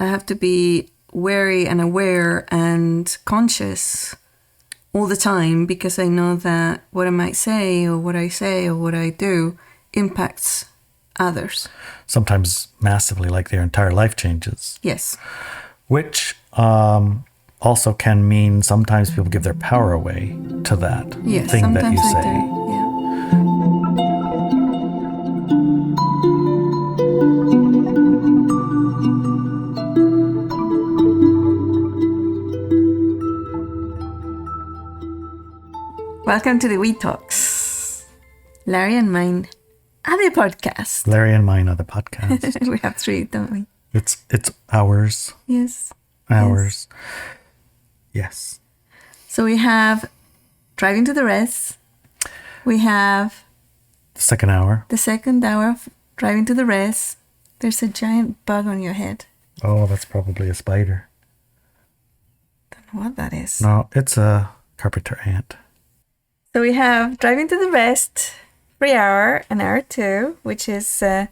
I have to be wary and aware and conscious all the time, because I know that what I might say or what I do impacts others. Sometimes massively, like their entire life changes. Yes. Which also can mean sometimes people give their power away to that thing that you say. Do. Yeah. Welcome to the We Talks, Larry and mine other podcast. Larry and mine other podcast. We have 3, don't we? It's ours. Yes. Ours. Yes. So we have Driving to the Rest. We have the second hour. The second hour of Driving to the Rest. There's a giant bug on your head. Oh, that's probably a spider. Don't know what that is. No, it's a carpenter ant. So we have Driving to the Rest, 3 hour and hour 2, which is the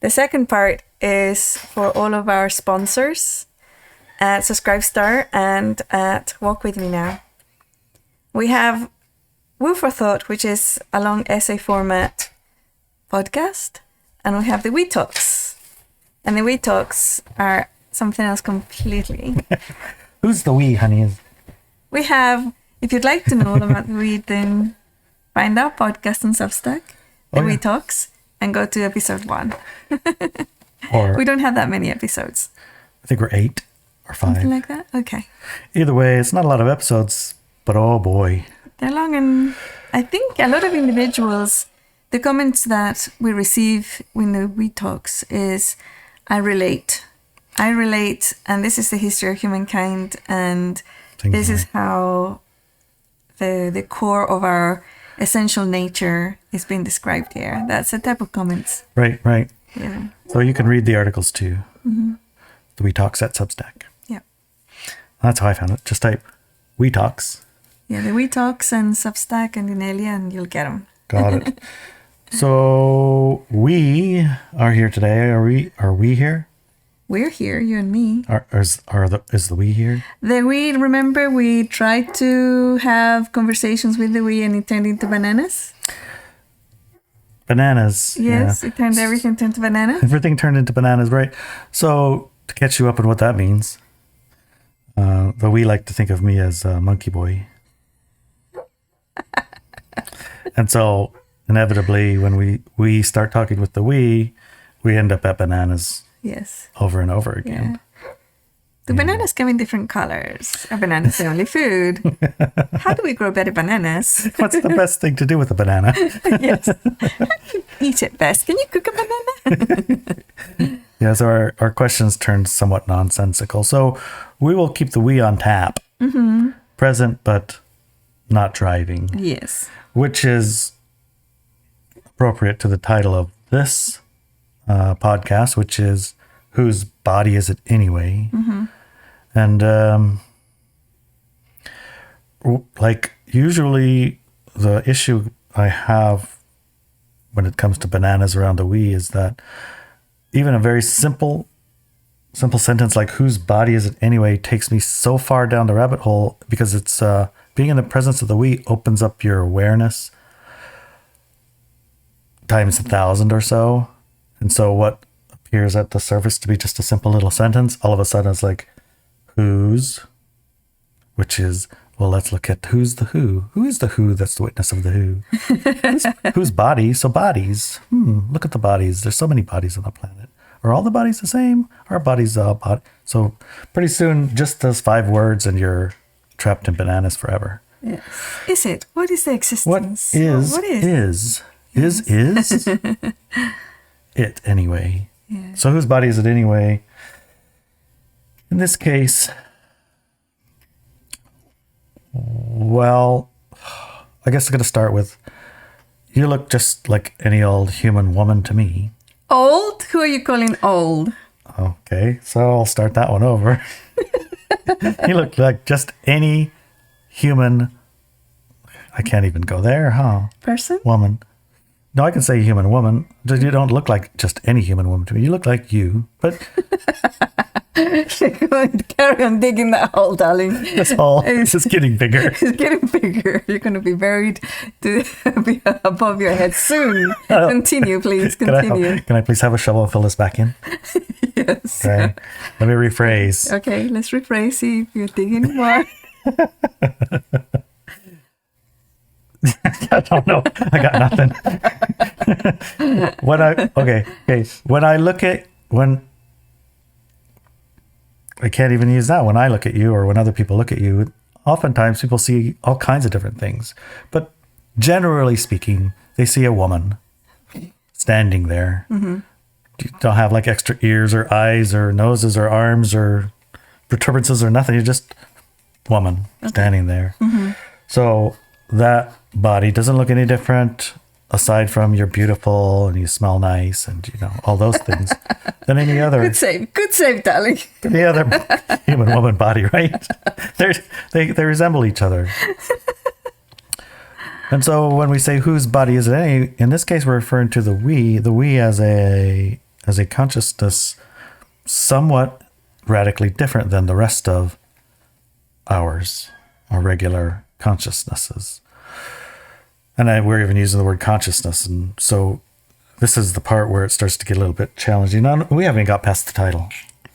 second part is for all of our sponsors at Subscribestar and at Walk With Me Now. We have Woo for Thought, which is a long essay format podcast, and we have the We Talks. And the We Talks are something else completely. Who's the we, honey? We have, if you'd like to know all about the We, then find our podcast on Substack, the We Talks, and go to episode 1. Or we don't have that many episodes. I think we're 8 or 5. Something like that? Okay. Either way, it's not a lot of episodes, but oh boy. They're long, and I think a lot of individuals, the comments that we receive when the We Talks is, I relate, and this is the history of humankind, and this is how the core of our essential nature is being described here. That's the type of comments. Right. Yeah. So you can read the articles too. Mm-hmm. The We Talks at Substack. Yeah. That's how I found it. Just type We Talks. Yeah, the We Talks and Substack and Inelia, and you'll get them. Got it. So we are here today. Are we here? We're here, you and me. Is the we here? The we, remember, we tried to have conversations with the we, and it turned into bananas. Bananas. Yes, yeah. It turned everything into bananas. Everything turned into bananas, right? So to catch you up on what that means, though we like to think of me as Monkey Boy. And so inevitably when we start talking with the we end up at bananas. Yes. Over and over again. Yeah. The bananas come in different colors. A banana is the only food. How do we grow better bananas? What's the best thing to do with a banana? Yes. How do you eat it best? Can you cook a banana? Yeah, so our questions turned somewhat nonsensical. So we will keep the we on tap. Mm-hmm. Present, but not driving. Yes. Which is appropriate to the title of this podcast, which is Whose Body Is It Anyway? Mm-hmm. And like usually the issue I have when it comes to bananas around the we is that even a very simple sentence like whose body is it anyway takes me so far down the rabbit hole, because it's being in the presence of the we opens up your awareness times 1,000 or so. And so what appears at the surface to be just a simple little sentence, all of a sudden it's like whose, which is, well, let's look at who's the who. Who is the who that's the witness of the who? Whose body? So bodies. Look at the bodies. There's so many bodies on the planet. Are all the bodies the same? Are bodies body? So pretty soon, just those 5 words and you're trapped in bananas forever. Yes. Is it? What is the existence? What is it anyway? Yeah. So whose body is it anyway? In this case, well, I guess I'm going to start with, you look just like any old human woman to me. Old? Who are you calling old? Okay, so I'll start that one over. You look like just any human, I can't even go there, huh? Person? Woman. No, I can say human woman. You don't look like just any human woman to me. You look like you, but Carry on digging that hole, darling. This hole is just getting bigger. It's getting bigger. You're going to be buried be above your head soon. Continue, please. Continue. Can I please have a shovel and fill this back in? Yes. Okay. Let me rephrase. Okay, let's rephrase. See if you're digging more. I don't know. I got nothing. When I can't even use that. When I look at you or when other people look at you, oftentimes people see all kinds of different things. But generally speaking, they see a woman standing there. Mm-hmm. You don't have like extra ears or eyes or noses or arms or protuberances or nothing. You're just woman standing there. Mm-hmm. So that body doesn't look any different aside from you're beautiful and you smell nice and all those things than any other good save, darling. Any other human woman body, right? They resemble each other. And so when we say whose body is it, in this case we're referring to the we as a consciousness somewhat radically different than the rest of ours, our regular consciousnesses. And we're even using the word consciousness. And so this is the part where it starts to get a little bit challenging. Now, we haven't got past the title.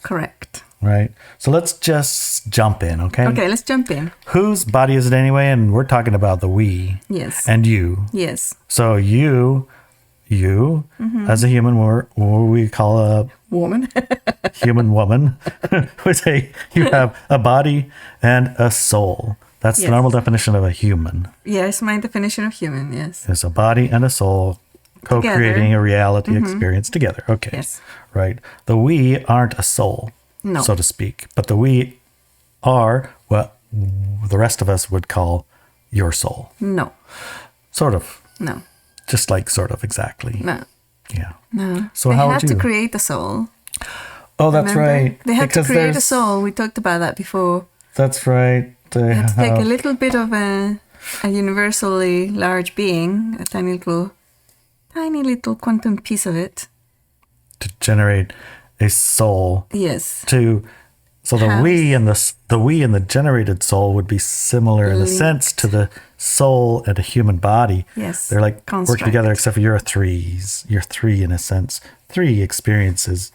Correct. Right. So let's just jump in, okay? Okay, let's jump in. Whose body is it anyway? And we're talking about the we. Yes. And you. Yes. So you as a human, what we call a woman. Human woman. We say you have a body and a soul. That's the normal definition of a human. Yes, my definition of human, yes. There's a body and a soul co-creating a reality experience together. Okay. Yes. Right. The we aren't a soul, so to speak. But the we are what the rest of us would call your soul. No. Sort of. No. Just like sort of, exactly. No. Yeah. No. So how would you? They had to create a soul. Oh, that's right. They had to create a soul. We talked about that before. That's right. They had to take a little bit of a universally large being, a tiny little quantum piece of it, to generate a soul. Yes. So the we and the generated soul would be similar in a sense to the soul and a human body. Yes. They're like working together, except for you're three in a sense. Three experiences.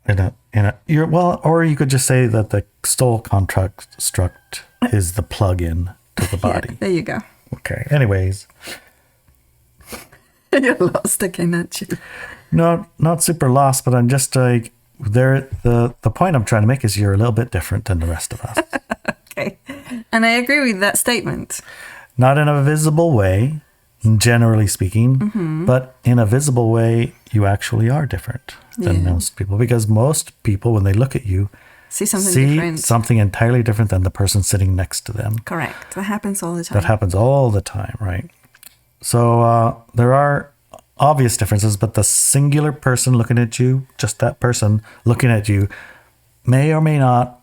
Or you could just say that the soul construct is the plug-in to the body. Yeah, there you go. Okay. Anyways. You're lost again, aren't you? No, not super lost, but I'm just like the point I'm trying to make is you're a little bit different than the rest of us. Okay. And I agree with that statement. Not in a visible way, generally speaking, but in a visible way, you actually are different than most people. Because most people, when they look at you, see something entirely different than the person sitting next to them. Correct. That happens all the time. That happens all the time, right? So there are obvious differences, but the singular person looking at you, just that person looking at you, may or may not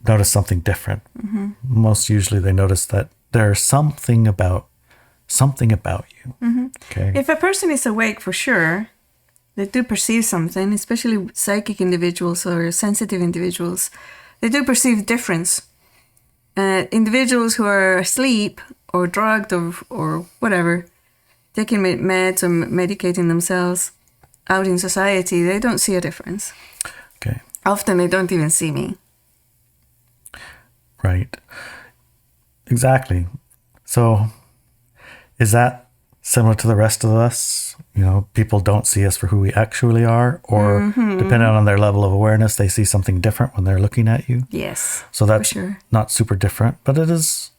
notice something different. Mm-hmm. Most usually they notice that there's something about you. Mm-hmm. Okay. If a person is awake, for sure, they do perceive something, especially psychic individuals or sensitive individuals. They do perceive difference. Individuals who are asleep or drugged or whatever, taking meds or medicating themselves out in society, they don't see a difference. Okay. Often they don't even see me. Right. Exactly. So is that similar to the rest of us? People don't see us for who we actually are, or depending on their level of awareness, they see something different when they're looking at you. Yes. So that's not super different, but it is.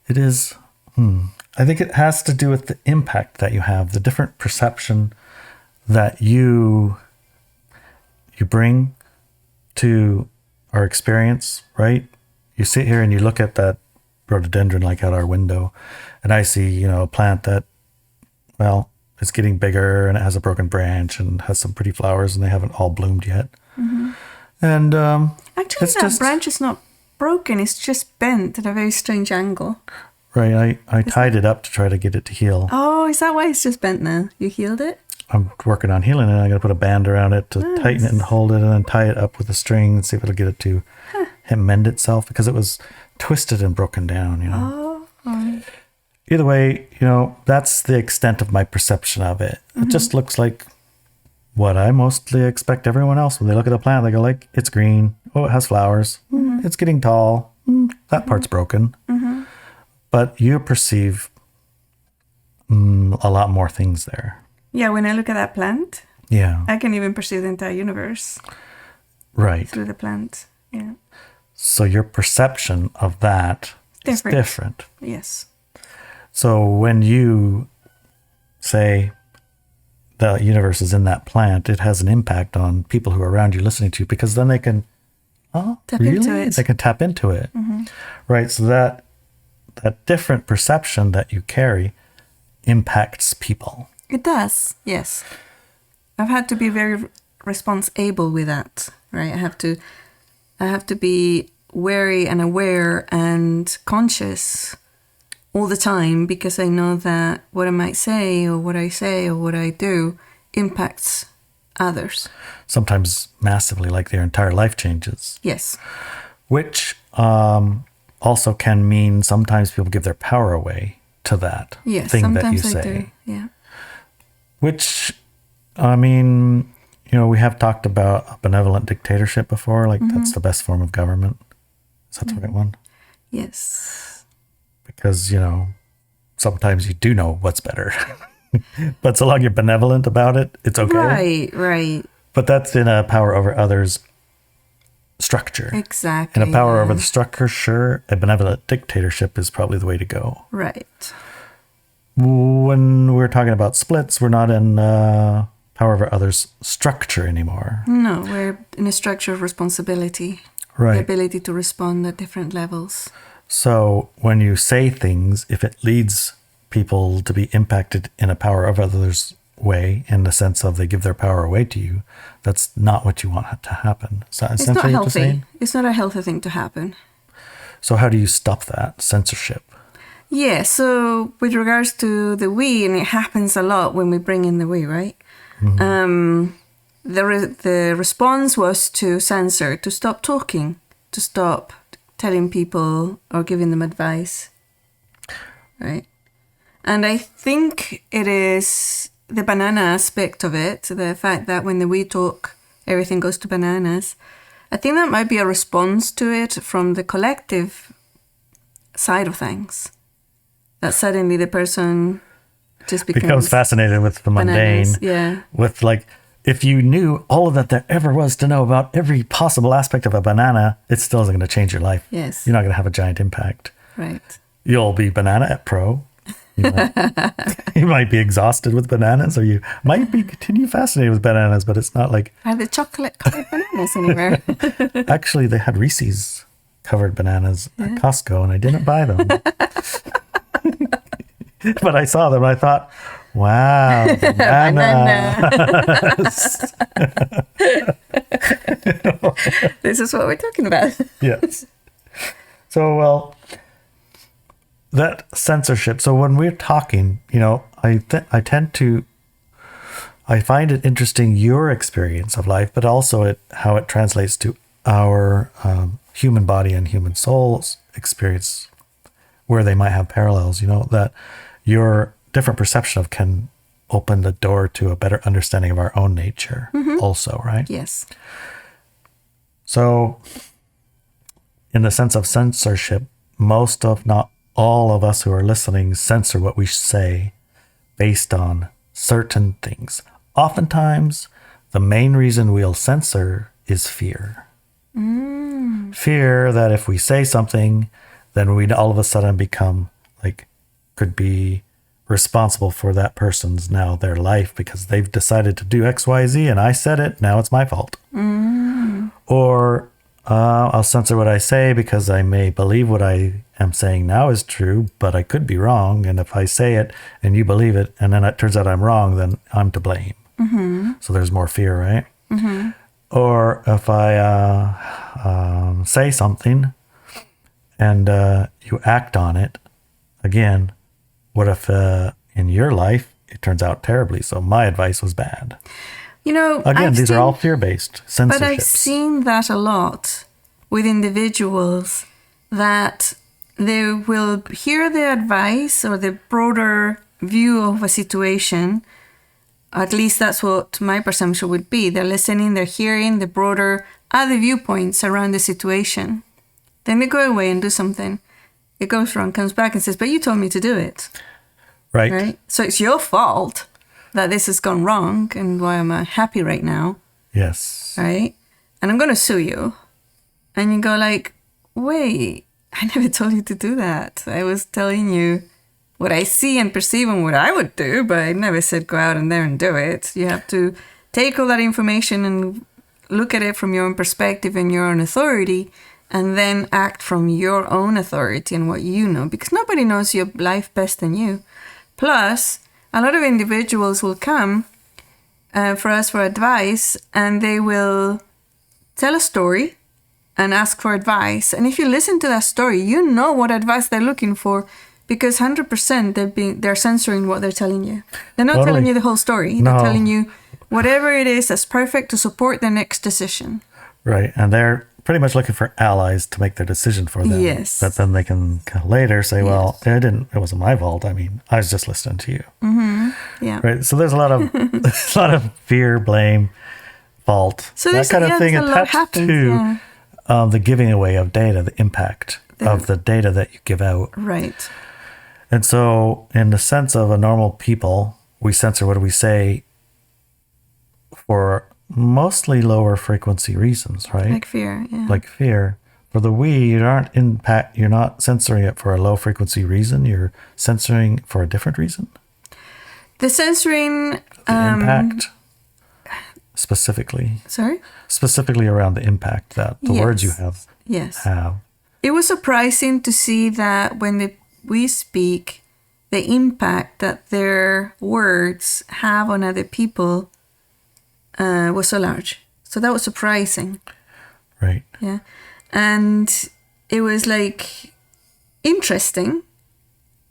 I think it has to do with the impact that you have, the different perception that you bring to our experience, right? You sit here and you look at that rhododendron like out our window, and I see, a plant that, it's getting bigger and it has a broken branch and has some pretty flowers and they haven't all bloomed yet. Mm-hmm. And actually, that branch is not broken; it's just bent at a very strange angle. Right, I tied it up to try to get it to heal. Oh, is that why it's just bent now? You healed it? I'm working on healing it. I'm going to put a band around it to tighten it and hold it, and then tie it up with a string and see if it'll get it to mend itself, because it was twisted and broken down, you know. Either way, you know, that's the extent of my perception of it. It just looks like what I mostly expect everyone else when they look at a plant. They go like, it's green. Oh, it has flowers. It's getting tall. That part's broken. But you perceive a lot more things there. Yeah, when I look at that plant, Yeah. I can even perceive the entire universe Right. through the plant. Yeah. So your perception of that is Different. different. Yes. So when you say the universe is in that plant, it has an impact on people who are around you listening to you, because then they can, Tap really? into it. They can tap into it. Right. So that different perception that you carry impacts people. It does, yes. I've had to be very response-able with that, right? I have to be wary and aware and conscious all the time, because I know that what I might say or what I do impacts others. Sometimes massively, like their entire life changes. Yes. Which also can mean sometimes people give their power away to that Yes, thing that you sometimes I say. do. Yeah. Which, I mean, you know, we have talked about a benevolent dictatorship before. Like, that's the best form of government. Is that the right one? Yes. Because, you know, sometimes you do know what's better. But so long you're benevolent about it, it's okay. Right. But that's in a power over others structure. Exactly. In a power over the structure, sure, a benevolent dictatorship is probably the way to go. Right. When we're talking about splits, we're not in power over others structure anymore. No, we're in a structure of responsibility. Right. The ability to respond at different levels. So when you say things, if it leads people to be impacted in a power of others way, in the sense of they give their power away to you, that's not what you want to happen. Is that It's essentially not what you're healthy. saying? It's not a healthy thing to happen. So how do you stop that censorship? Yeah, so with regards to the we, and it happens a lot when we bring in the we, right? The response was to censor, to stop talking, to stop telling people or giving them advice, right? And I think it is the banana aspect of it, the fact that when the we talk, everything goes to bananas. I think that might be a response to it from the collective side of things. That suddenly the person just Becomes fascinated with the mundane. bananas. Yeah. With like, if you knew all of that there ever was to know about every possible aspect of a banana, it still isn't going to change your life. Yes. You're not going to have a giant impact. Right. You'll be banana at pro. You might be exhausted with bananas, or you might be continue fascinated with bananas, but it's not like... Are the chocolate covered bananas anywhere? Actually, they had Reese's covered bananas at Costco, and I didn't buy them. But I saw them, and I thought, wow, bananas. This is what we're talking about. Yes. So, well, that censorship. So when we're talking, you know, I find it interesting, your experience of life, but also how it translates to our human body and human soul's experience, where they might have parallels, you know, that your different perception of can open the door to a better understanding of our own nature also, right? Yes. So in the sense of censorship, most of, not all of us who are listening censor what we say based on certain things. Oftentimes, the main reason we'll censor is fear. Fear that if we say something, then we'd all of a sudden become like, could be responsible for that person's now their life because they've decided to do X, Y, Z, and I said it, now it's my fault. Or I'll censor what I say because I may believe what I am saying now is true, but I could be wrong. And if I say it and you believe it, and then it turns out I'm wrong, then I'm to blame. So there's more fear, right? Or if I say something and you act on it, again, what if in your life it turns out terribly. So my advice was bad. You know, Again, these are all fear-based censorships. But I've seen that a lot with individuals, that they will hear the advice or the broader view of a situation. At least that's what my perception would be. They're listening, they're hearing the broader other viewpoints around the situation. Then they go away and do something. It goes wrong, comes back and says, but you told me to do it. Right? So it's your fault that this has gone wrong and why I'm happy right now. Yes. Right? And I'm going to sue you. And you go like, wait, I never told you to do that. I was telling you what I see and perceive and what I would do, but I never said go out and there and do it. You have to take all that information and look at it from your own perspective and your own authority, and then act from your own authority and what you know, because nobody knows your life best than you. Plus, a lot of individuals will come for us for advice, and they will tell a story and ask for advice. And if you listen to that story, you know what advice they're looking for, because 100% they're censoring what they're telling you. They're not telling you the whole story. No. They're telling you whatever it is that's perfect to support their next decision. Right. And they're pretty much looking for allies to make their decision for them. Yes. That then they can later say, well, it wasn't my fault. I mean, I was just listening to you. Mm-hmm. Yeah. Right. So there's a lot of fear, blame, fault, so that kind of thing attached to the giving away of data, the impact of the data that you give out. Right. And so in the sense of a normal people, we censor what do we say for mostly lower frequency reasons, right? Like fear, yeah. Like fear. For the we, you're not censoring it for a low frequency reason. You're censoring for a different reason. The censoring The impact specifically. Sorry? Specifically around the impact that the words you have have. It was surprising to see that when we speak, the impact that their words have on other people was so large. So that was surprising. Right. Yeah. And it was like interesting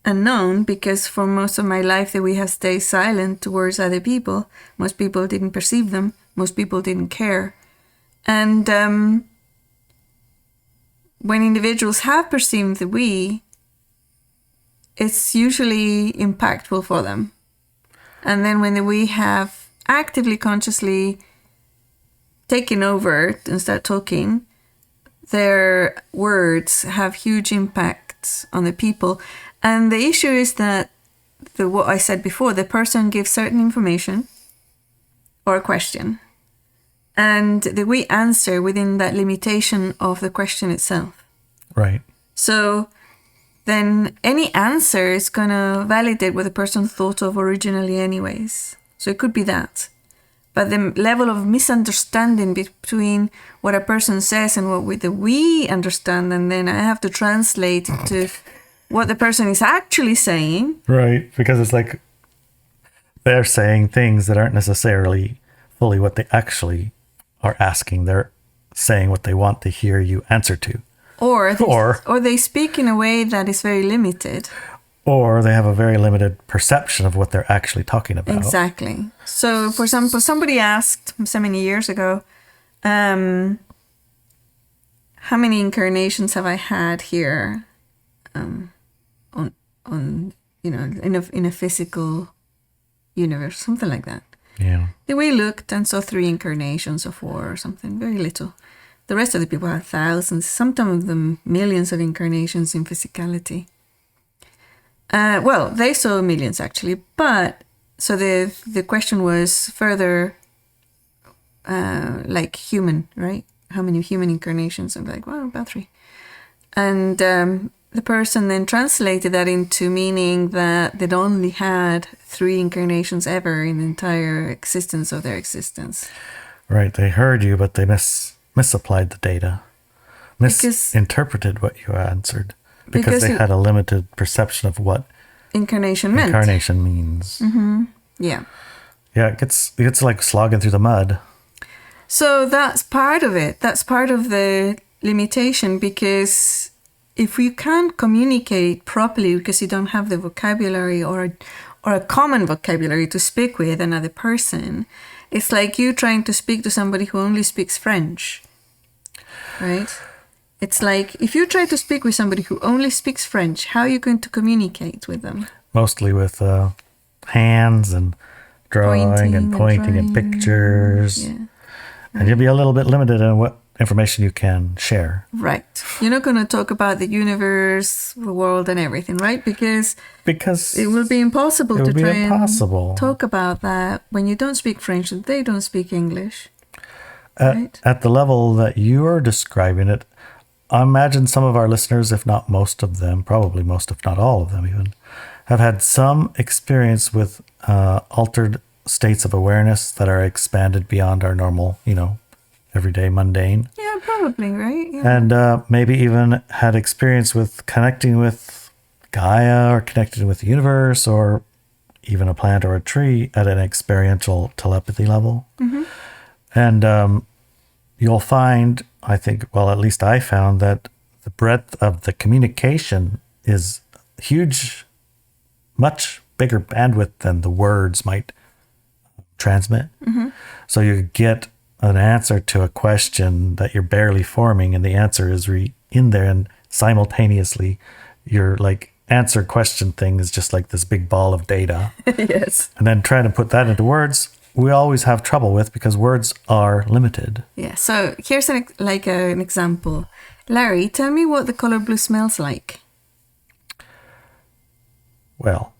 and known, because for most of my life that we have stayed silent towards other people. Most people didn't perceive them. Most people didn't care. And when individuals have perceived the we, it's usually impactful for them. And then when the we have actively, consciously taken over and start talking, their words have huge impacts on the people. And the issue is that, what I said before, the person gives certain information or a question, and we answer within that limitation of the question itself. Right. So then any answer is going to validate what the person thought of originally anyways. So it could be that. But the level of misunderstanding between what a person says and what we understand, and then I have to translate it to what the person is actually saying. Right, because it's like they're saying things that aren't necessarily fully what they actually are asking. They're saying what they want to hear you answer to. Or they speak in a way that is very limited. Or they have a very limited perception of what they're actually talking about. Exactly. So, for example, somebody asked so many years ago, how many incarnations have I had here, on in a physical universe, something like that. Yeah. Then we looked and saw 3 incarnations or 4 or something, very little. The rest of the people had thousands, sometimes of them millions of incarnations in physicality. Well, they saw millions actually, but so the question was further like human, right? How many human incarnations? I'm like, well, about 3. And the person then translated that into meaning that they'd only had 3 incarnations ever in the entire existence of their existence. Right. They heard you, but they misapplied the data, misinterpreted what you answered. Because they had a limited perception of what incarnation meant. Incarnation means. Mm-hmm. Yeah. Yeah, it gets like slogging through the mud. So that's part of it. That's part of the limitation, because if you can't communicate properly because you don't have the vocabulary or or a common vocabulary to speak with another person. It's like you trying to speak to somebody who only speaks French, right? It's like if you try to speak with somebody who only speaks French, how are you going to communicate with them? Mostly with hands and drawing and pointing and pictures. Yeah. And you'll be a little bit limited in what information you can share. Right. You're not going to talk about the universe, the world, and everything, right? Because it will be impossible to try and talk about that when you don't speak French and they don't speak English. Right? At the level that you're describing it, I imagine some of our listeners, if not most of them, probably most, if not all of them even, have had some experience with altered states of awareness that are expanded beyond our normal, everyday mundane. Yeah, probably, right? Yeah. And maybe even had experience with connecting with Gaia or connecting with the universe or even a plant or a tree at an experiential telepathy level. Mm-hmm. And you'll find, I think, well, at least I found that the breadth of the communication is huge, much bigger bandwidth than the words might transmit. Mm-hmm. So you get an answer to a question that you're barely forming, and the answer is in there, and simultaneously your answer question thing is just like this big ball of data. Yes. And then trying to put that into words, we always have trouble with because words are limited. Yeah. So here's an example. Larry, tell me what the color blue smells like. Well,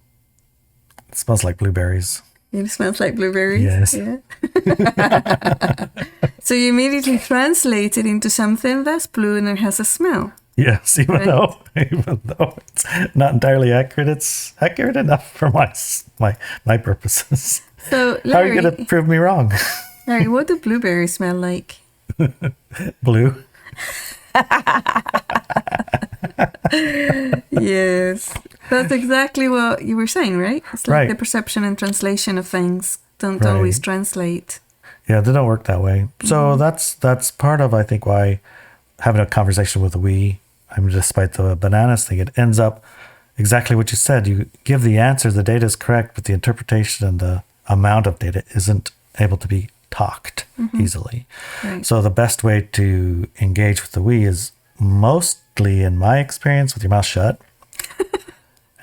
it smells like blueberries. It smells like blueberries? Yes. Yeah. So you immediately translate it into something that's blue and it has a smell. Yes, even though it's not entirely accurate, it's accurate enough for my purposes. So, Larry, how are you going to prove me wrong? Larry, what do blueberries smell like? Blue. Yes, that's exactly what you were saying, right? It's like the perception and translation of things don't always translate. Yeah, they don't work that way. So that's part of, I think, why having a conversation with a we, despite the bananas thing, it ends up exactly what you said. You give the answer, the data is correct, but the interpretation and the amount of data isn't able to be talked easily. Right. So the best way to engage with the we is mostly, in my experience, with your mouth shut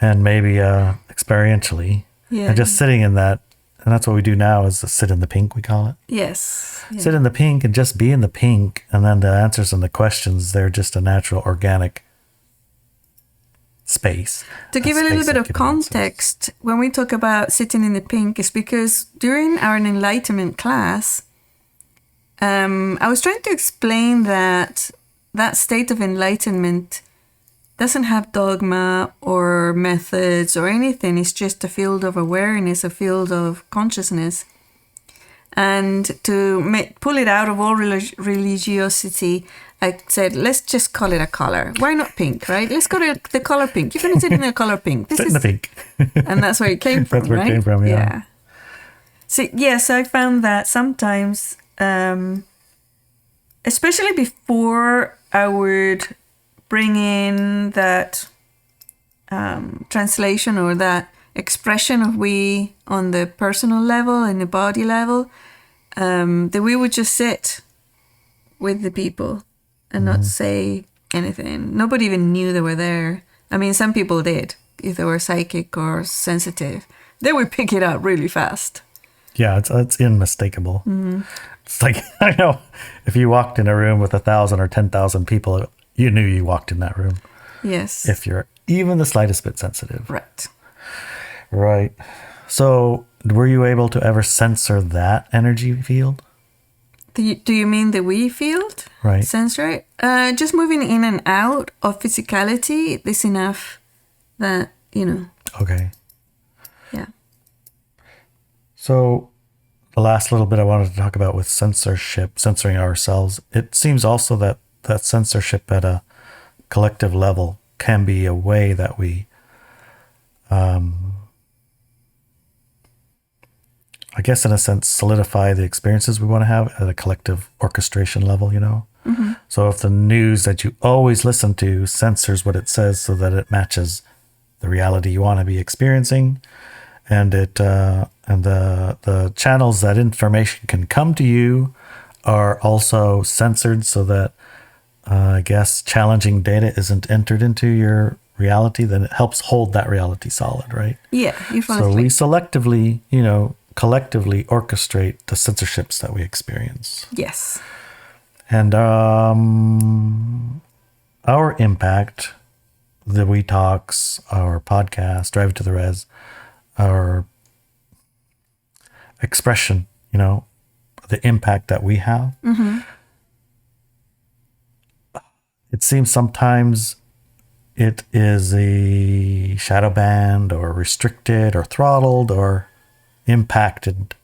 and maybe experientially. Yeah. And just sitting in that. And that's what we do now is sit in the pink, we call it. Yes. Yeah. Sit in the pink and just be in the pink. And then the answers and the questions, they're just a natural, organic space. To give a little bit of context, when we talk about sitting in the pink, is because during our enlightenment class, I was trying to explain that state of enlightenment doesn't have dogma or methods or anything. It's just a field of awareness, a field of consciousness. And to pull it out of all religiosity, I said, let's just call it a color. Why not pink, right? Let's call it the color pink. You're going to sit in a color pink. Sit in the pink. And that's where it came from, That's where it came from, yeah. So, yes, I found that sometimes, especially before I would bring in that translation or that expression of we on the personal level and the body level, that we would just sit with the people and not say anything. Nobody even knew they were there. I mean, some people did. If they were psychic or sensitive, they would pick it up really fast. Yeah, it's unmistakable. Mm-hmm. It's like, I know, if you walked in a room with 1,000 or 10,000 people, you knew you walked in that room. Yes. If you're even the slightest bit sensitive. Right. So were you able to ever censor that energy field? Do you mean the we field? Right. Censor it? Just moving in and out of physicality is enough that, Okay. Yeah. So the last little bit I wanted to talk about with censorship, censoring ourselves, it seems also that censorship at a collective level can be a way that we, I guess in a sense, solidify the experiences we want to have at a collective orchestration level, Mm-hmm. So if the news that you always listen to censors what it says so that it matches the reality you want to be experiencing, and the channels that information can come to you are also censored so that I guess challenging data isn't entered into your reality. Then it helps hold that reality solid, right? Yeah, you fall So we asleep. selectively, collectively orchestrate the censorships that we experience. Yes. And our impact, the We Talks, our podcast, Drive It to the Res, our expression, the impact that we have. Mm-hmm. It seems sometimes it is a shadow banned or restricted or throttled or impacted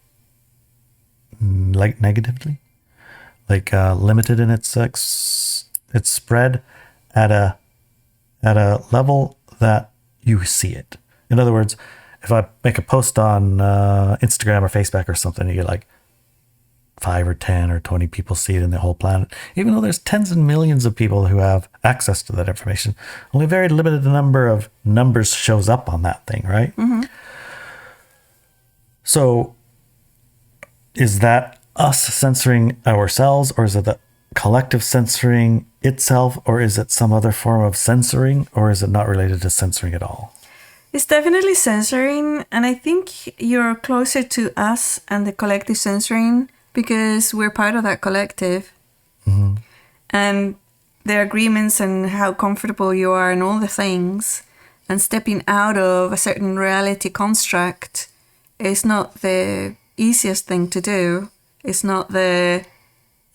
like negatively, like limited in its spread at a level that you see it. In other words, if I make a post on Instagram or Facebook or something, you get like 5 or 10 or 20 people see it in the whole planet. Even though there's tens and millions of people who have access to that information, only a very limited number of numbers shows up on that thing, right? Mm-hmm. So is that us censoring ourselves, or is it the collective censoring itself, or is it some other form of censoring, or is it not related to censoring at all? It's definitely censoring, and I think you're closer to us and the collective censoring because we're part of that collective. Mm-hmm. And the agreements and how comfortable you are and all the things, and stepping out of a certain reality construct is not the easiest thing to do. It's not the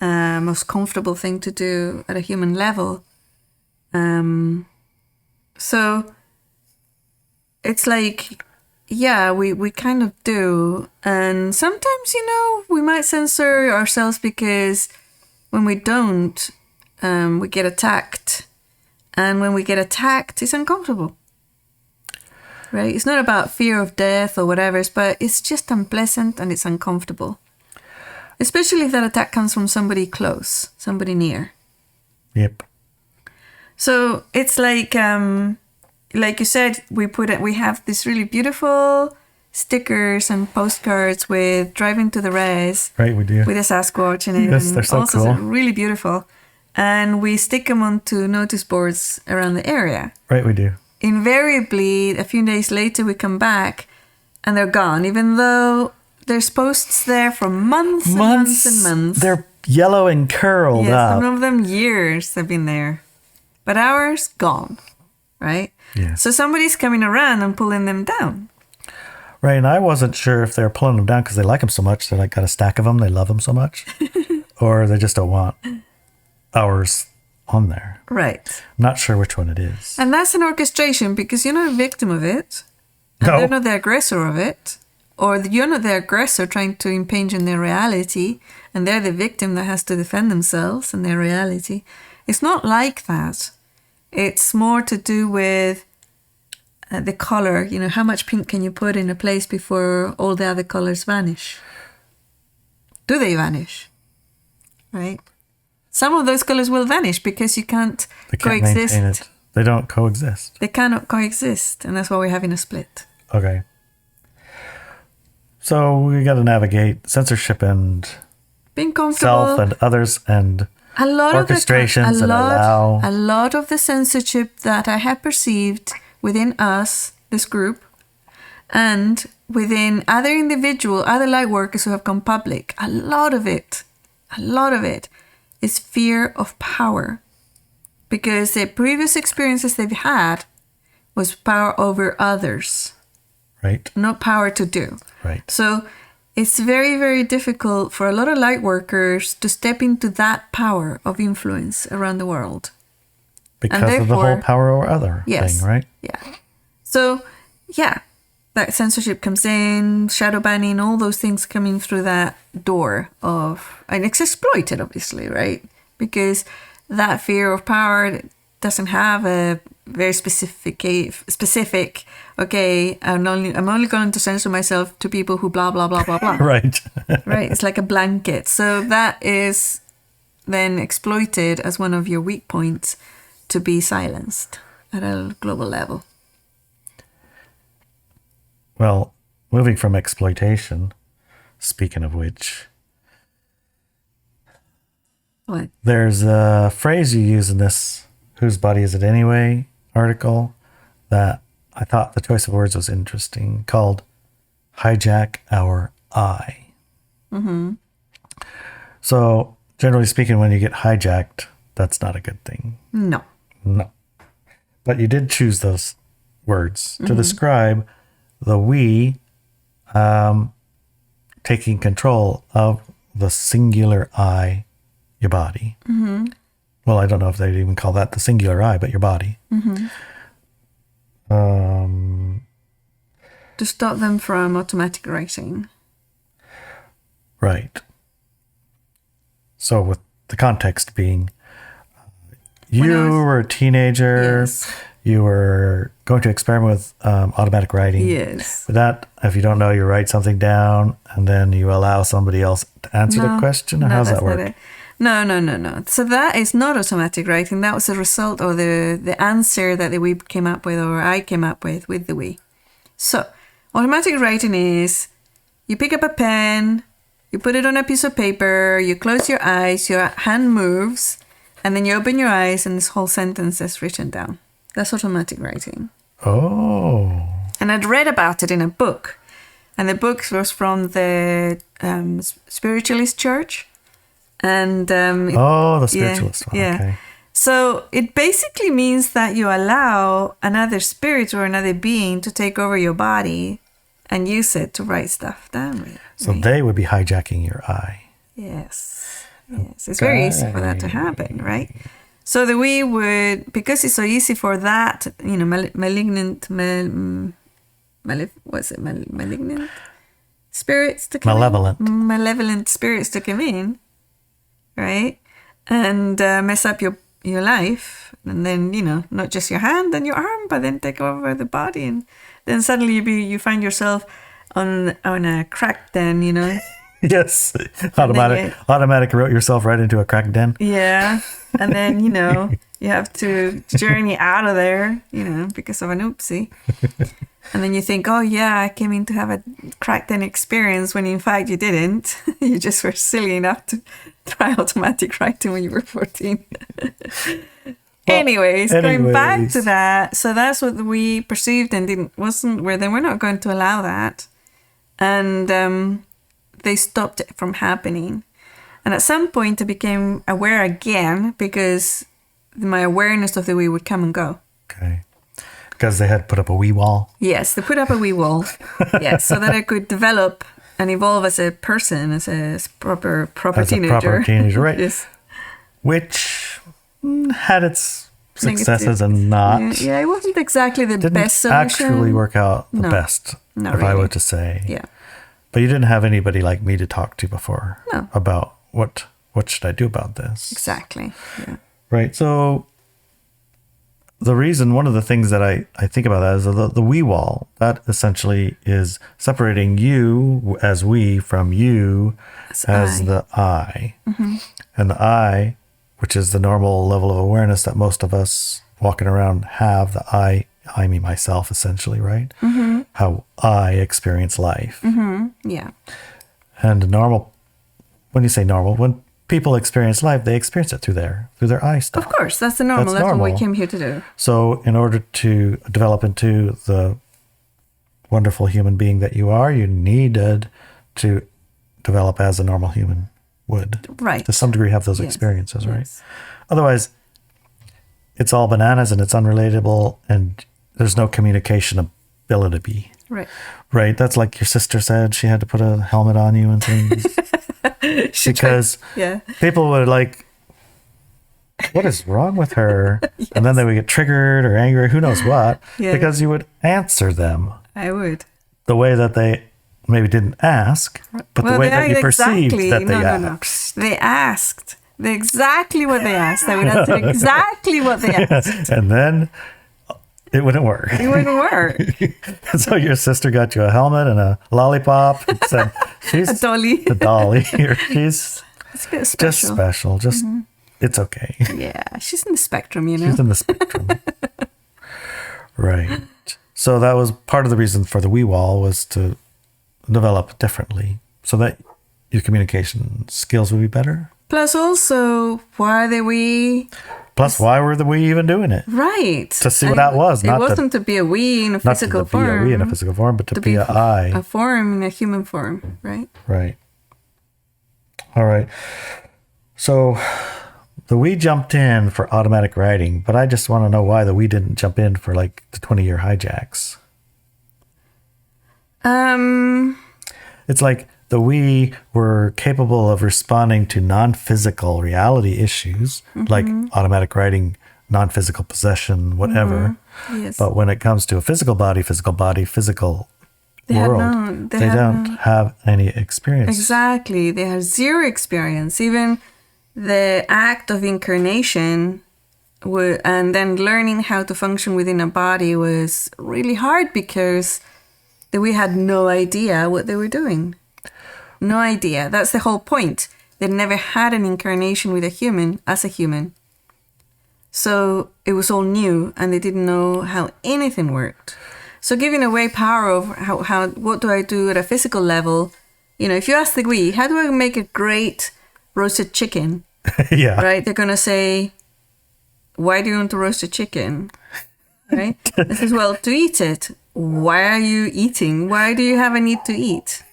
most comfortable thing to do at a human level. So it's like, yeah, we kind of do. And sometimes, we might censor ourselves because when we don't, we get attacked. And when we get attacked, it's uncomfortable. Right? It's not about fear of death or whatever, but it's just unpleasant and it's uncomfortable. Especially if that attack comes from somebody close, somebody near. Yep. So it's like you said, we have this really beautiful stickers and postcards with Driving to the Res. Right, we do. With a Sasquatch in it. Yes, they're so also cool. Really beautiful. And we stick them onto notice boards around the area. Right, we do. Invariably, a few days later, we come back and they're gone, even though there's posts there for months and months and months. They're yellow and curled up. Some of them years they've been there. But ours, gone. Right? Yes. So somebody's coming around and pulling them down. Right, and I wasn't sure if they're pulling them down because they like them so much. They got a stack of them. They love them so much. Or they just don't want ours on there. Right. I'm not sure which one it is. And that's an orchestration because you're not a victim of it. And No. they're not the aggressor of it. Or you're not the aggressor trying to impinge on their reality. And they're the victim that has to defend themselves and their reality. It's not like that. It's more to do with the color. How much pink can you put in a place before all the other colors vanish? Do they vanish? Right? Some of those colors will vanish because you can't They can't coexist. maintain it. They don't coexist. They cannot coexist, and that's why we're having a split. Okay. So we got to navigate censorship and Being comfortable. self and others and a lot orchestrations of the, and allow. a lot of the censorship that I have perceived within us, this group, and within other light workers who have gone public, a lot of it is fear of power. Because the previous experiences they've had was power over others, Right. not power to do. Right. So it's very, very difficult for a lot of light workers to step into that power of influence around the world. Because of the whole therefore- power or other Yes. thing, right? Yeah. So, yeah, that censorship comes in, shadow banning, all those things coming through that door of, and it's exploited, obviously, right? Because that fear of power doesn't have a very specific, okay, I'm only going to censor myself to people who blah, blah, blah, blah, blah. Right. Right? It's like a blanket. So that is then exploited as one of your weak points to be silenced at a global level. Well, moving from exploitation, speaking of which, What? there's a phrase you use in this Whose Body Is It Anyway article that I thought the choice of words was interesting, called hijack our I. Mm-hmm. So generally speaking, when you get hijacked, that's not a good thing. No. No. But you did choose those words to describe the we taking control of the singular I, your body. Mm-hmm. Well, I don't know if they'd even call that the singular I, but your body. Mm-hmm. To stop them from automatic writing. Right. So with the context being, you were a teenager, Yes. you were going to experiment with automatic writing. Yes. But that, if you don't know, you write something down and then you allow somebody else to answer the question? Or how does that work? No. So that is not automatic writing. That was a result of the answer that the we came up with, or I came up with the we. So automatic writing is you pick up a pen, you put it on a piece of paper, you close your eyes, your hand moves, and then you open your eyes and this whole sentence is written down. That's automatic writing. Oh. And I'd read about it in a book. And the book was from the spiritualist church. And the spiritualist one. Yeah. Okay. So it basically means that you allow another spirit or another being to take over your body and use it to write stuff down with. So they would be hijacking your I. Yes. It's very easy for that to happen, right? So the we would, because it's so easy for that, malignant spirits to come in. Malevolent spirits to come in, right? And mess up your life. And then, not just your hand and your arm, but then take over the body. And then suddenly you find yourself on a crack den, Yes. Automatic wrote yourself right into a crack den. Yeah. And then, you have to journey out of there, because of an oopsie. And then you think, oh, yeah, I came in to have a crack den experience, when in fact you didn't. You just were silly enough to try automatic writing when you were 14. Anyways, going back to that. So that's what we perceived and we're not going to allow that. And they stopped it from happening. And at some point I became aware again, because my awareness of the we would come and go. Okay. Because they had put up a wee wall. Yes, they put up a wee wall. Yes, so that I could develop and evolve as a person, as a proper teenager. A proper teenager, right. Yes. Which had its successes and not. Yeah, it wasn't exactly the best solution. Didn't actually work out the best, I were to say. Yeah. But you didn't have anybody like me to talk to before about what should I do about this? Exactly. Yeah. Right. So one of the things that I think about that is the we wall. That essentially is separating you as we from you as the I. Mm-hmm. And the I, which is the normal level of awareness that most of us walking around have, the I me, myself, essentially, right? Mm-hmm. How I experience life. Mm-hmm. Yeah. And when you say normal, when people experience life, they experience it through their eye stuff. Of course, that's the normal. That's what we came here to do. So in order to develop into the wonderful human being that you are, you needed to develop as a normal human would. Right. To some degree have those experiences, right? Yes. Otherwise, it's all bananas and it's unrelatable and there's no communication ability. Right. Right. That's like your sister said, she had to put a helmet on you and things. Because people would like, what is wrong with her? Yes. And then they would get triggered or angry, who knows what, because you would answer them. I would. The way that they maybe didn't ask, but the way that you perceived that they asked. No. They asked. Exactly what they asked. I would answer exactly what they asked. And then it wouldn't work. It wouldn't work. And so your sister got you a helmet and a lollipop and said, she's a dolly. A dolly. Or she's it's a bit special. Just special. Just, it's okay. Yeah, she's in the spectrum, She's in the spectrum. Right. So that was part of the reason for the wee wall, was to develop differently so that your communication skills would be better. Plus also, why are we... Plus, why were we even doing it? Right. To see what that was. It wasn't to be a we in a physical form. Not to be a we in a physical form, but to be a I. A form in a human form, right? Right. All right. So the we jumped in for automatic writing, but I just want to know why the we didn't jump in for like the 20-year hijacks. It's like the we were capable of responding to non-physical reality issues, like automatic writing, non-physical possession, whatever. Yes. But when it comes to a physical body, world, they don't have any experience. Exactly. They have zero experience. Even the act of incarnation and then learning how to function within a body was really hard because we had no idea what they were doing. No idea. That's the whole point. They never had an incarnation with a human as a human. So it was all new and they didn't know how anything worked. So giving away power of how what do I do at a physical level? You know, if you ask the we, how do I make a great roasted chicken? Yeah. Right? They're going to say, why do you want to roast a chicken? Right? This is, well, to eat it. Why are you eating? Why do you have a need to eat?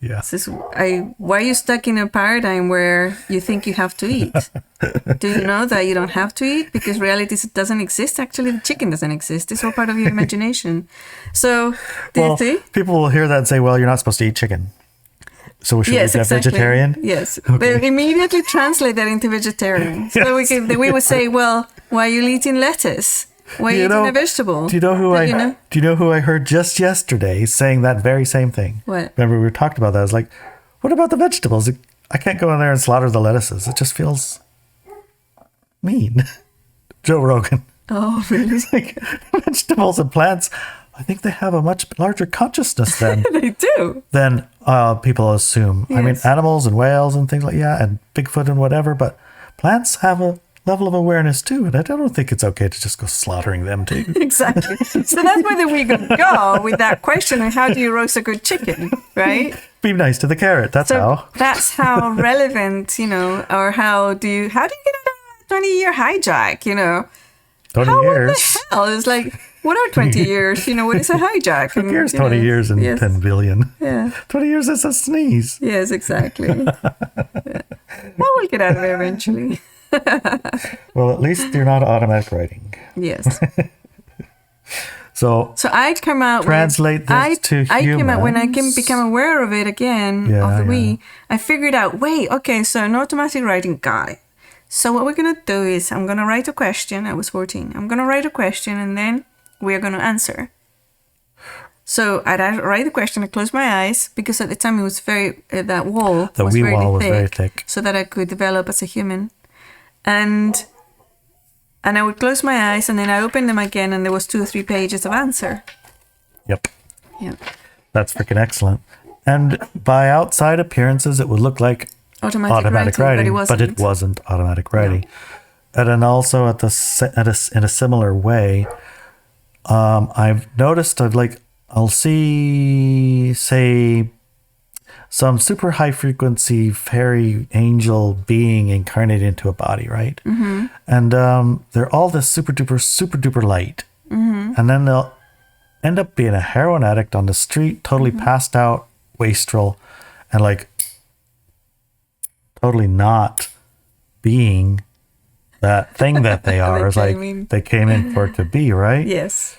Yeah. This is, why are you stuck in a paradigm where you think you have to eat? Do you know that you don't have to eat because reality doesn't exist? Actually, the chicken doesn't exist. It's all part of your imagination. So, people will hear that and say, well, you're not supposed to eat chicken. So should we be vegetarian? Yes. Okay. They immediately translate that into vegetarian. Yes. So we would say, well, why are you eating lettuce? Why are you eating a vegetable? Do you know who I heard just yesterday saying that very same thing? What? Remember we were talking about that. I was like, what about the vegetables? I can't go in there and slaughter the lettuces. It just feels mean. Joe Rogan. Oh, really? It's like vegetables and plants, I think they have a much larger consciousness than they do. Than people assume. Yes. I mean, animals and whales and things like and Bigfoot and whatever, but plants have a level of awareness too, and I don't think it's okay to just go slaughtering them too. Exactly. So that's where we go with that question of how do you roast a good chicken, right? Be nice to the carrot. That's how relevant, or how do you get out of a 20-year hijack, 20 What years. the hell? It's like, what are 20 years? What is a hijack? Who cares 20 years and 10 billion? Yeah. 20 years is a sneeze. Yes, exactly. I will get out of it eventually. Well, at least you're not automatic writing. Yes. So I come out translate this to humans. I came out when I become aware of it again of the we. I figured out. Wait, okay. So an automatic writing, got it. So what we're gonna do is I'm gonna write a question. I was 14. I'm gonna write a question and then we are gonna answer. So I'd write the question. I close my eyes because at the time it was that wall was very thick, so that I could develop as a human. And I would close my eyes and then I opened them again and there was 2 or 3 pages of answer. Yep. Yeah. That's freaking excellent. And by outside appearances, it would look like automatic writing, but it wasn't automatic writing. No. And then also in a similar way, I've noticed I'll see, say, some super high frequency fairy angel being incarnated into a body, right? Mm-hmm. And they're all this super duper light. Mm-hmm. And then they'll end up being a heroin addict on the street, totally passed out, wastrel, and totally not being that thing that they are. They came in for it to be, right? Yes.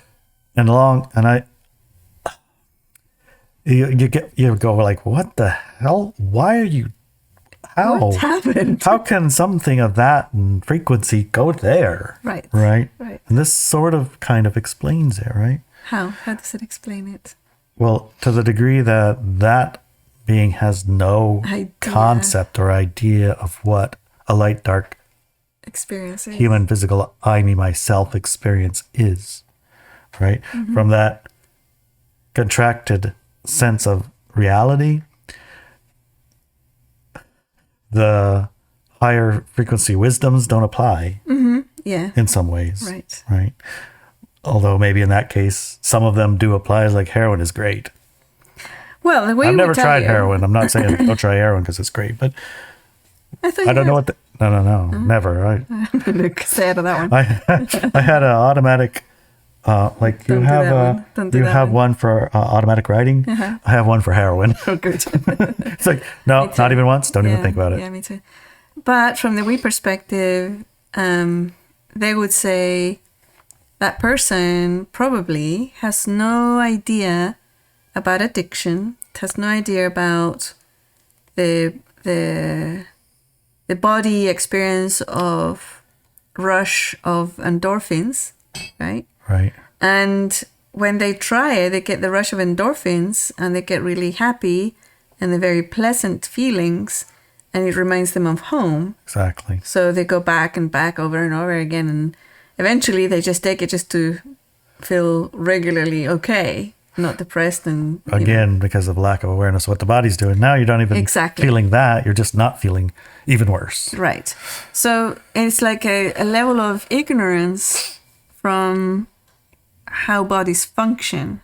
You go like, what the hell? Why are you? How? What happened? How can something of that frequency go there? Right. Right. And this sort of kind of explains it, right? How? How does it explain it? Well, to the degree that being has no concept or idea of what a light dark experience is. Human physical I, me, myself experience is, right? Mm-hmm. From that contracted sense of reality, the higher frequency wisdoms don't apply. Mm-hmm. Yeah. In some ways. Right. Although maybe in that case, some of them do apply, like heroin is great. Well, the way I've we never tell tried you- heroin. I'm not saying don't try heroin because it's great, but I thought I don't know had. what. No, never. I'm gonna say out of that one. I had an automatic. Like you Don't do have that one. Don't do you that have one. one for automatic writing. Uh-huh. I have one for heroin. Oh, good. It's like no, Me too. not even once. Don't even think about it. Yeah, me too. But from the we perspective, they would say that person probably has no idea about addiction, has no idea about the body experience of rush of endorphins, right? Right. And when they try it, they get the rush of endorphins and they get really happy and the very pleasant feelings, and it reminds them of home. Exactly. So they go back and back over and over again, and eventually they just take it just to feel regularly okay, not depressed and you know. Again, because of lack of awareness of what the body's doing. Now you're not even Exactly. feeling that. You're just not feeling even worse. Right. So it's like a level of ignorance from how bodies function.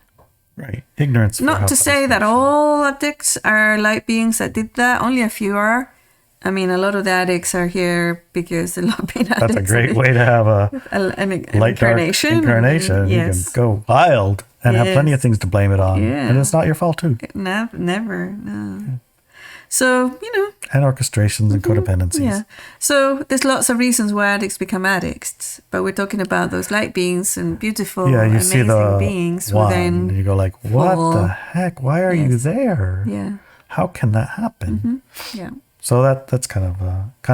Right. Ignorance. for how Not to say bodies that function. all addicts are light beings that did that. Only a few are. I mean, a lot of the addicts are here because they love being addicts. That's a great way to have a An light dark incarnation. incarnation. Yes. You can go wild and have plenty of Yes. things to blame it on. Yeah. And it's not your fault too. Never. No. So, you know, And orchestrations and codependencies. yeah. So there's lots of reasons why addicts become addicts. But we're talking about those light beings and beautiful, Yeah, you amazing see the beings who one, then and you go like, what fall. the heck? Why are you Yes. there? Yeah. How can that happen? Yeah. So that's kind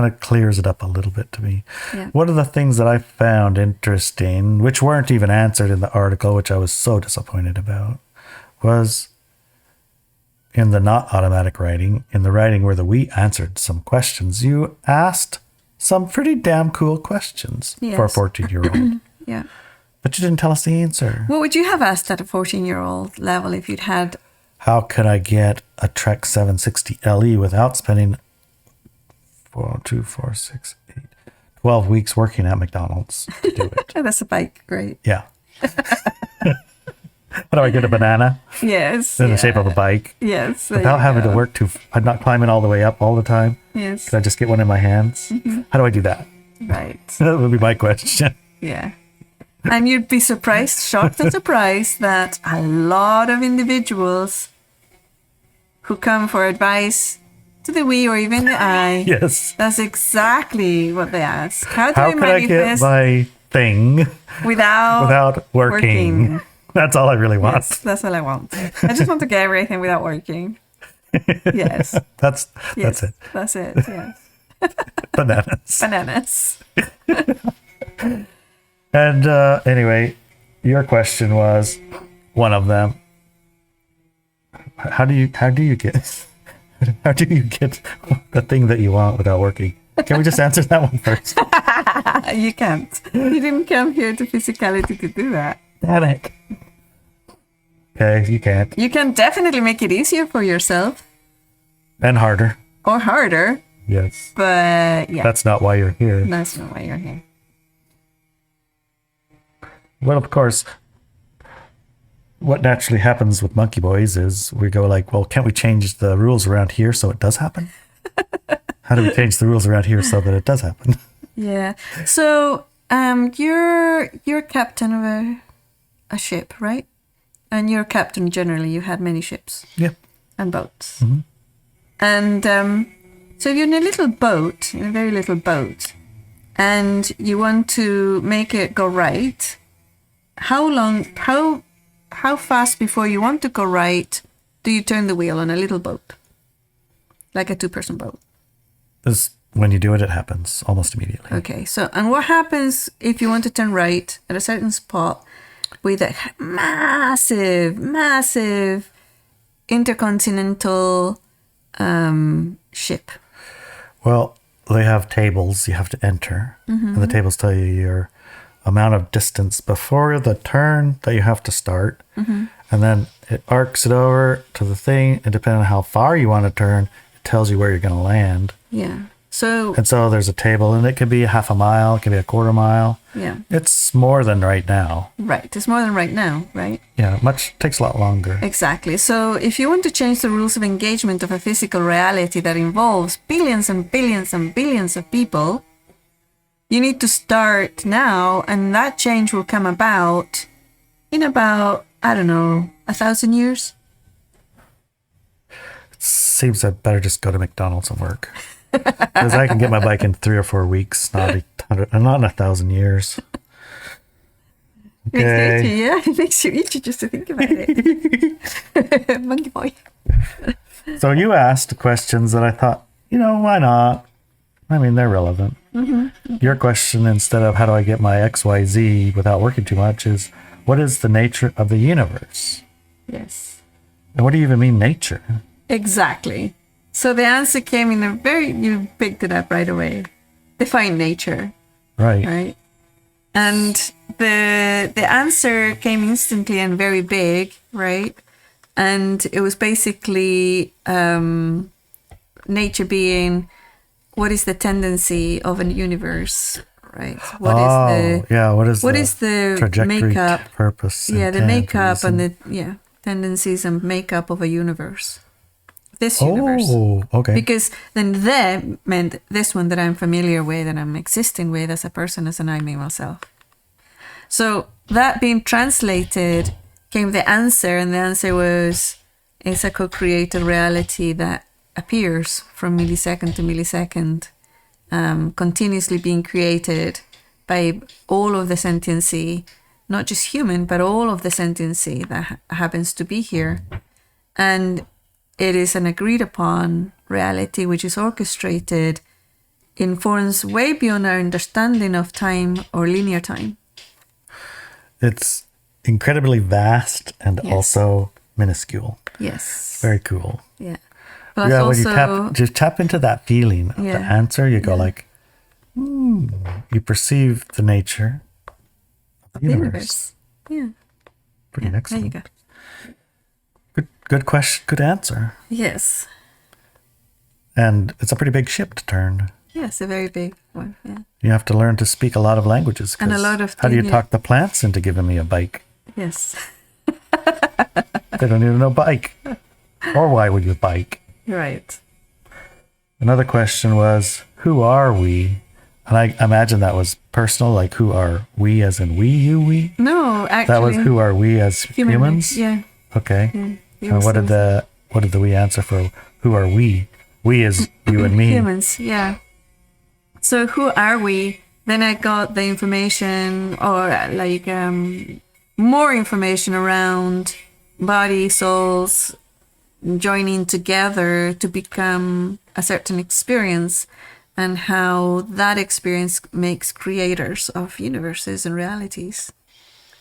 of clears it up a little bit to me. Yeah. One of the things that I found interesting, which weren't even answered in the article, which I was so disappointed about, was in the not automatic writing, in the writing where we answered some questions, you asked some pretty damn cool questions for a Yes. 14-year-old. Yeah. But you didn't tell us the answer. What would you have asked at a 14-year-old level if you'd had? How could I get a Trek 760 LE without spending 12 weeks working at McDonald's to do it? Oh, that's a bike, right? Yeah. How do I get a banana Yes. in the shape of a bike Yes. there without you having go. to work I'm not climbing all the way up all the time? Yes. Could I just get one in my hands? How do I do that? Right. That would be my question. Yeah. And you'd be surprised, shocked and surprised that a lot of individuals who come for advice to the we or even the I, Yes. that's exactly what they ask. How do How I could I get manifest my thing without working? That's all I really want. Yes, that's all I want. I just want to get everything without working. Yes. That's Yes. it. That's it. Yes. Bananas. Bananas. And anyway, your question was one of them. How do you get the thing that you want without working? Can we just answer that one first? You can't. You didn't come here to physicality to do that. Damn it. Okay, you can't. You can definitely make it easier for yourself And harder. or harder, Yes. but yeah, That's not why you're here. that's not why you're here. Well, of course, what naturally happens with Monkey Boys is we go like, well, can't we change the rules around here so it does happen? How do we change the rules around here so that it does happen? Yeah. So, you're captain of a ship, right? And you're captain generally. You had many ships Yeah. and boats. And so if you're in a little boat, in a very little boat, and you want to make it go right, how fast before you want to go right do you turn the wheel on a little boat? Like a 2-person boat. This, when you do it, it happens almost immediately. Okay, so, and what happens if you want to turn right at a certain spot with a massive intercontinental ship? Well, they have tables you have to enter, and the tables tell you your amount of distance before the turn that you have to start, and then it arcs it over to the thing, and depending on how far you want to turn, it tells you where you're going to land. Yeah. So And so there's a table, and it could be half a mile, it could be a quarter mile. yeah, It's more than right now. right. It's more than right now, right? Yeah, takes a lot longer. Exactly. So if you want to change the rules of engagement of a physical reality that involves billions and billions and billions of people, you need to start now, and that change will come about in about, I don't know, 1,000 years. Seems I better just go to McDonald's and work. Because I can get my bike in 3 or 4 weeks, not in 1,000 years. Okay. Yeah, it makes you itchy just to think about it. Monkey boy. So you asked questions that I thought, why not? I mean, they're relevant. Your question, instead of how do I get my XYZ without working too much, is what is the nature of the universe? Yes. And what do you even mean nature? Exactly. So the answer came in you picked it up right away. Define nature. Right. And the answer came instantly and very big, right? And it was basically nature being, what is the tendency of a universe, right? What is the trajectory, makeup, purpose? the makeup and the tendencies and makeup of a universe. This universe. Oh, okay. Because then there meant this one that I'm familiar with and I'm existing with as a person, as an I, me, myself. So that being translated came the answer, and the answer was, it's a co-created reality that appears from millisecond to millisecond, continuously being created by all of the sentiency, not just human, but all of the sentiency that happens to be here. And it is an agreed upon reality which is orchestrated in forms way beyond our understanding of time or linear time. It's incredibly vast and also minuscule. Yes. Very cool. Yeah. But yeah, also, when you tap into that feeling of the answer, you go like, you perceive the nature of the universe. Yeah. Pretty excellent. There you go. Good question, good answer. Yes. And it's a pretty big ship to turn. Yes, a very big one, yeah. You have to learn to speak a lot of languages. And a lot of how do you talk the plants into giving me a bike? Yes. They don't even know bike. Or why would you bike? Right. Another question was, who are we? And I imagine that was personal, like who are we as in we, you, we? No, actually. That was who are we as humans? Yeah. Okay. And what did the we answer for who are we? We is you and me. Humans, yeah. So who are we? Then I got the information, or like more information around body, souls joining together to become a certain experience, and how that experience makes creators of universes and realities.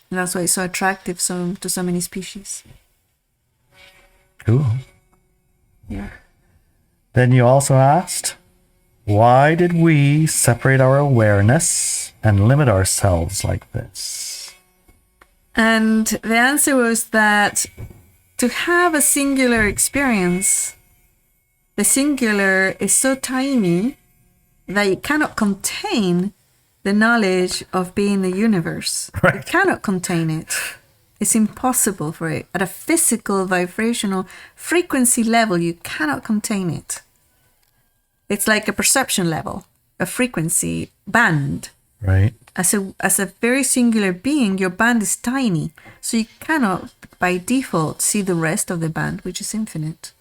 And that's why it's so attractive to so many species. Cool. Yeah. Then you also asked, why did we separate our awareness and limit ourselves like this? And the answer was that to have a singular experience, the singular is so tiny that it cannot contain the knowledge of being the universe. Right. It cannot contain it. It's impossible for it. At a physical, vibrational frequency level, you cannot contain it. It's like a perception level, a frequency band. Right. As a very singular being, your band is tiny. So you cannot, by default, see the rest of the band, which is infinite.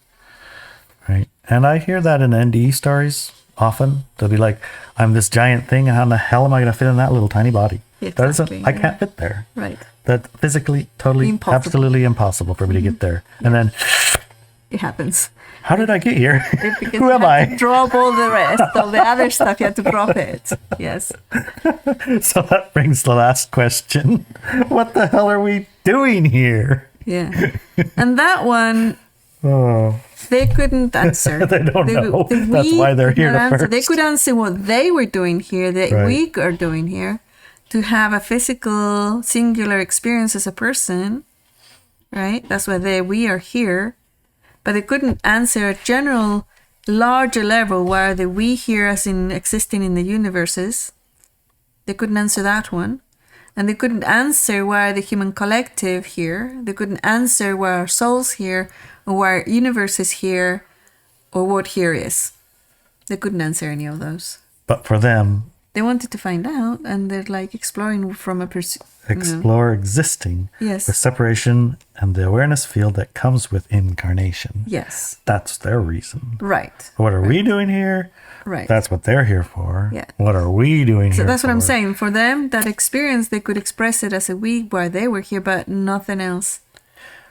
Right. And I hear that in NDE stories often. They'll be like, I'm this giant thing, and how in the hell am I going to fit in that little tiny body? Exactly, I can't fit there. Right. That's physically, totally, Impossible. absolutely impossible for me to get there. And then, It happens. how did I get here? Because Who you am have to I? drop all the rest, all the other stuff, you have to drop it. Yes. So that brings the last question. What the hell are we doing here? Yeah. And that one, Oh, they couldn't answer. they don't know. The That's we why they're could here not answer. first. They could answer what they were doing here, that Right. we are doing here, to have a physical, singular experience as a person, right? That's why we are here. But they couldn't answer a general larger level, where the we here as in existing in the universes, they couldn't answer that one. And they couldn't answer why the human collective here. They couldn't answer why our souls here, or why our universe is here, or what here is. They couldn't answer any of those. But for them, they wanted to find out, and they're like exploring from a explore existing with separation and the awareness field that comes with incarnation. Yes. That's their reason. Right. What are we doing here? Right. That's what they're here for. Yeah. What are we doing here? So that's for? what I'm saying. For them, that experience, they could express it as a we while they were here, but nothing else.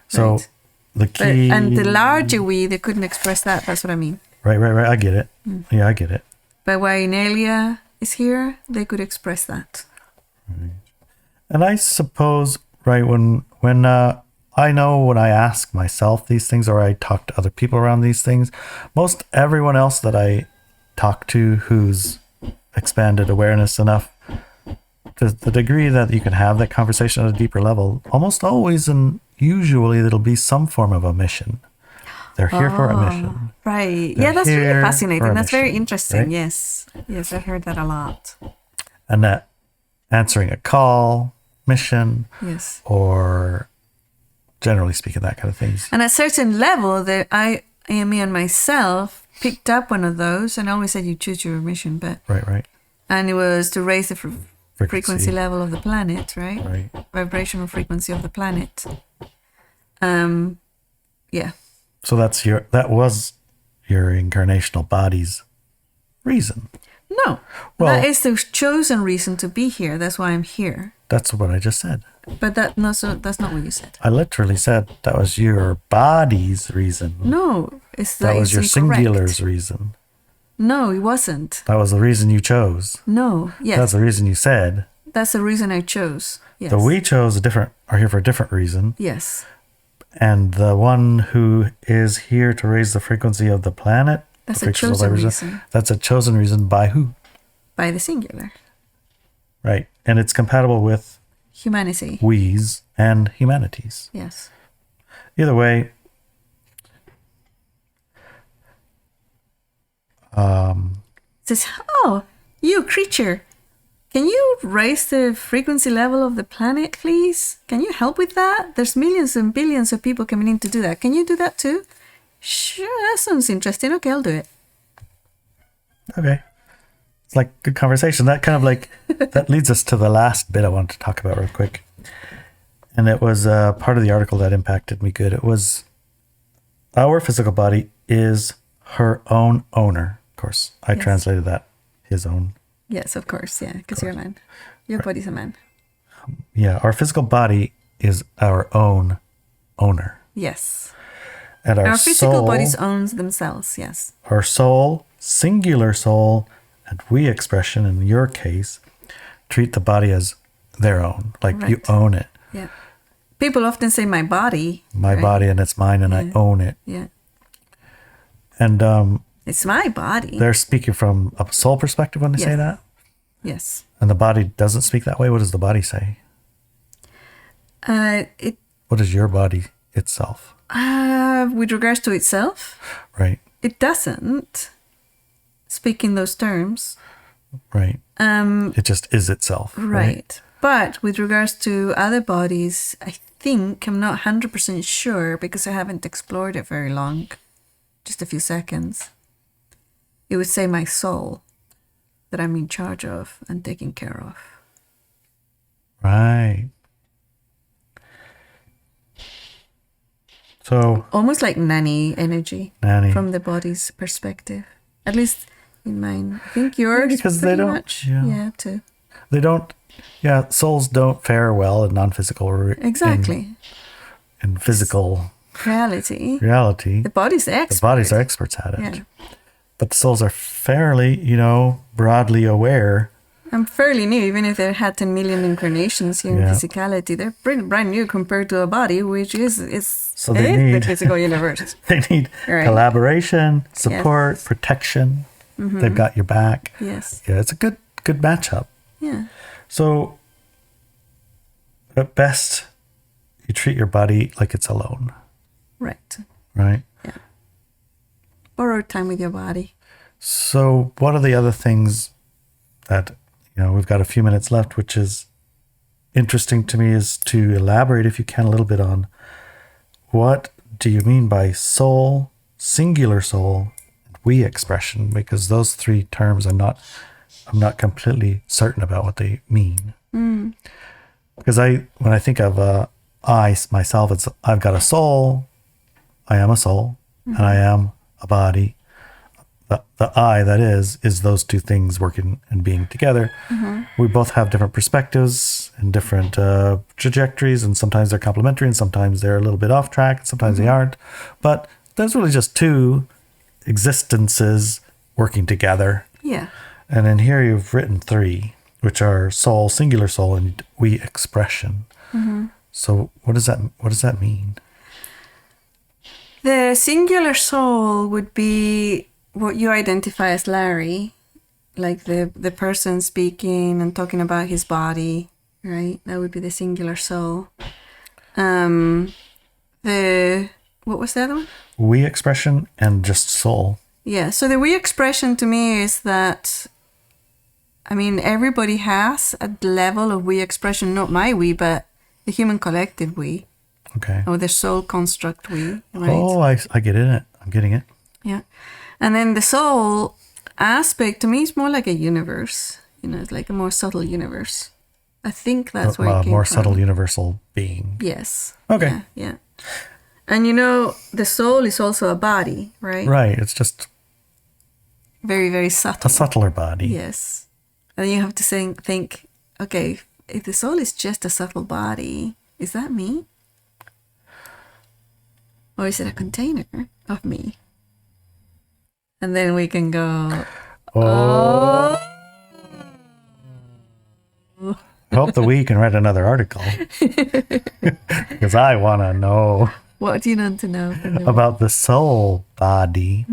So right. The key... and the larger we, they couldn't express that. That's what I mean. Right. I get it. Yeah, I get it. But while Inelia is here, they could express that. Right. And I suppose, right, when I know when I ask myself these things, or I talk to other people around these things, most everyone else that I talk to who's expanded awareness enough, to the degree that you can have that conversation at a deeper level, almost always and usually it'll be some form of a mission. They're here for a mission. Right. They're that's really fascinating. That's mission, very interesting. right? Yes, I've heard that a lot. And that answering a call, mission, yes, or generally speaking, that kind of things. And at a certain level, that me and myself picked up one of those, and I always said you choose your mission, but right. And it was to raise the frequency level of the planet, right? Right. Vibrational frequency of the planet. Yeah. So that was your incarnational body's reason. No, well, that is the chosen reason to be here. That's why I'm here. That's what I just said. But that's not what you said. I literally said that was your body's reason. No, that was your singular's reason. No, it wasn't. That was the reason you chose. No, yes. That's the reason you said. That's the reason I chose. Yes. The we chose are here for a different reason. Yes. And the one who is here to raise the frequency of the planet. That's a chosen reason. That's a chosen reason by who? By the singular. Right. And it's compatible with humanity. We's and humanities. Yes. Either way, says, oh, you creature, can you raise the frequency level of the planet, please? Can you help with that? There's millions and billions of people coming in to do that. Can you do that too? Sure, that sounds interesting. Okay, I'll do it. Okay. It's like good conversation. That kind of like, that leads us to the last bit I wanted to talk about real quick. And it was part of the article that impacted me good. It was, our physical body is her own owner. Of course, I translated that, his own. Yes, of course. Yeah, because you're a man. Your body's a man. Yeah, our physical body is our own owner. Yes. And our physical bodies owns themselves, yes. Our soul, singular soul, and we expression, in your case, treat the body as their own. Like you own it. Yeah. People often say my body. My body and it's mine and I own it. Yeah. And it's my body. They're speaking from a soul perspective when they say that? Yes. And the body doesn't speak that way? What does the body say? What is your body itself? With regards to itself? Right. It doesn't speak in those terms. Right. It just is itself. Right. But with regards to other bodies, I think, I'm not 100% sure because I haven't explored it very long. Just a few seconds. It would say my soul that I'm in charge of and taking care of. Right. So almost like nanny energy from the body's perspective. At least in mine. I think yours because they don't much. Yeah, too. They don't souls don't fare well in non-physical exactly. In physical reality. The bodies are experts. The bodies are experts at it. Yeah. But the souls are fairly, broadly aware. I'm fairly new, even if they've had 10 million incarnations here in physicality. They're brand new compared to a body, which is so they need, the physical universe. They need collaboration, support, protection. Mm-hmm. They've got your back. Yes. Yeah, it's a good matchup. Yeah. So, at best, you treat your body like it's alone. Right. Right? Yeah. borrowed time with your body. So what are the other things that, we've got a few minutes left, which is interesting to me, is to elaborate, if you can, a little bit on what do you mean by soul, singular soul, and we expression, because those three terms I'm not completely certain about what they mean. Because when I think of I myself, I've got a soul, I am a soul, and I am a body. The I, that is those two things working and being together. We both have different perspectives and different trajectories, and sometimes they're complementary and sometimes they're a little bit off track, and sometimes they aren't. But there's really just two existences working together. Yeah. And then here you've written three, which are soul, singular soul, and we expression. So what does that mean? The singular soul would be what you identify as Larry, like the person speaking and talking about his body, right? That would be the singular soul. What was the other one? We expression and just soul. Yeah, so the we expression to me is that, everybody has a level of we expression, not my we, but the human collective we. Okay. Or the soul construct we, right? Oh, I get it. I'm getting it. Yeah. And then the soul aspect to me is more like a universe. It's like a more subtle universe. I think that's where it came more from. subtle universal being. Yes. Okay. Yeah. And the soul is also a body, right? Right. It's just very, very subtle. a subtler body. Yes. And you have to think, okay, if the soul is just a subtle body, is that me? Or is it a container of me? And then we can go, Oh. I hope that we can write another article. Because I want to know. What do you want to know? About the soul body.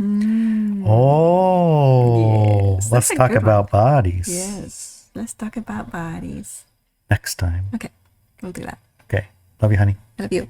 Oh. Yes, Let's that's a talk good about bodies. Yes. Let's talk about bodies. Next time. Okay. We'll do that. Okay. Love you, honey. I love you.